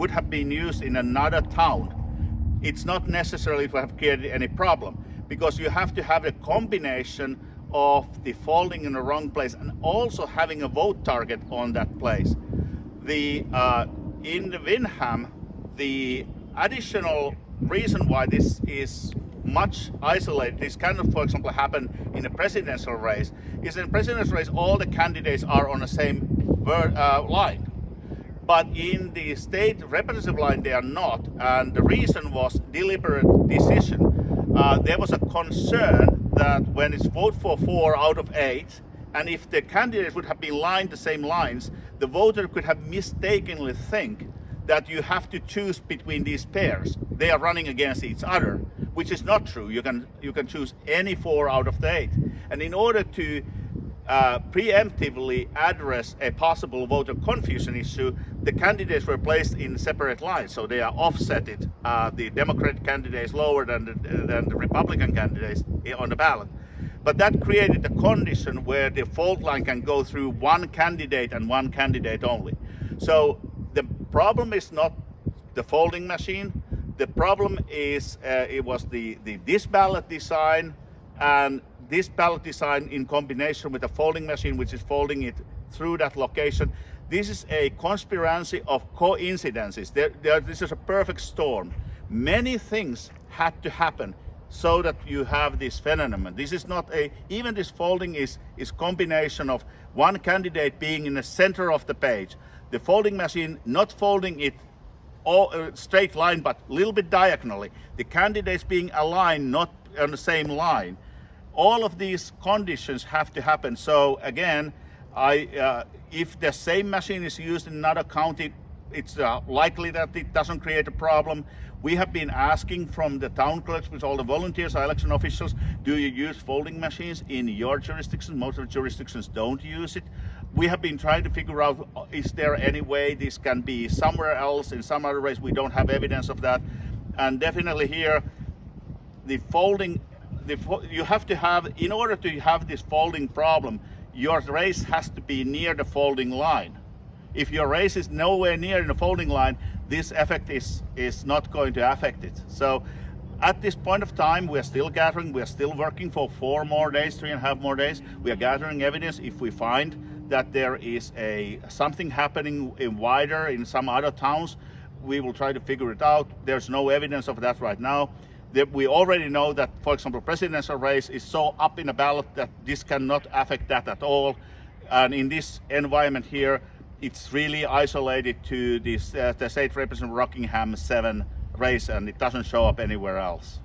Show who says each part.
Speaker 1: would have been used in another town, it's not necessarily to have created any problem, because you have to have a combination of the folding in the wrong place and also having a vote target on that place. In the Windham, the additional reason why this is much isolated, this kind of, for example, happened in a presidential race, is in a presidential race all the candidates are on the same line. But in the state representative line, they are not. And the reason was deliberate decision. There was a concern that when it's vote for 4 out of 8, and if the candidates would have been lined the same lines, the voter could have mistakenly think that you have to choose between these pairs. They are running against each other, which is not true. You can choose any 4 out of the 8. And in order to preemptively address a possible voter confusion issue, the candidates were placed in separate lines, so they are offsetted. The Democratic candidates lower than the Republican candidates on the ballot. But that created a condition where the fault line can go through one candidate and one candidate only. So the problem is not the folding machine. The problem is it was this ballot design, and this ballot design in combination with the folding machine, which is folding it through that location. This is a conspiracy of coincidences. This is a perfect storm. Many things had to happen so that you have this phenomenon. This is not even this folding is combination of one candidate being in the center of the page, the folding machine not folding it all straight line, but a little bit diagonally, the candidates being aligned, not on the same line. All of these conditions have to happen. So again, if the same machine is used in another county, it's likely that it doesn't create a problem. We have been asking from the town clerks, with all the volunteers, our election officials, do you use folding machines in your jurisdiction? Most of the jurisdictions don't use it. We have been trying to figure out, is there any way this can be somewhere else in some other race? We don't have evidence of that. And definitely here, the folding, you have to have, in order to have this folding problem, your race has to be near the folding line. If your race is nowhere near the folding line, this effect is not going to affect it. So at this point of time, we are still gathering, we are still working for 4 more days, 3.5 more days. We are gathering evidence. If we find that there is something happening wider in some other towns, we will try to figure it out. There's no evidence of that right now. We already know that, for example, presidential race is so up in a ballot that this cannot affect that at all. And in this environment here, it's really isolated to this the state representative Rockingham 7 race, and it doesn't show up anywhere else.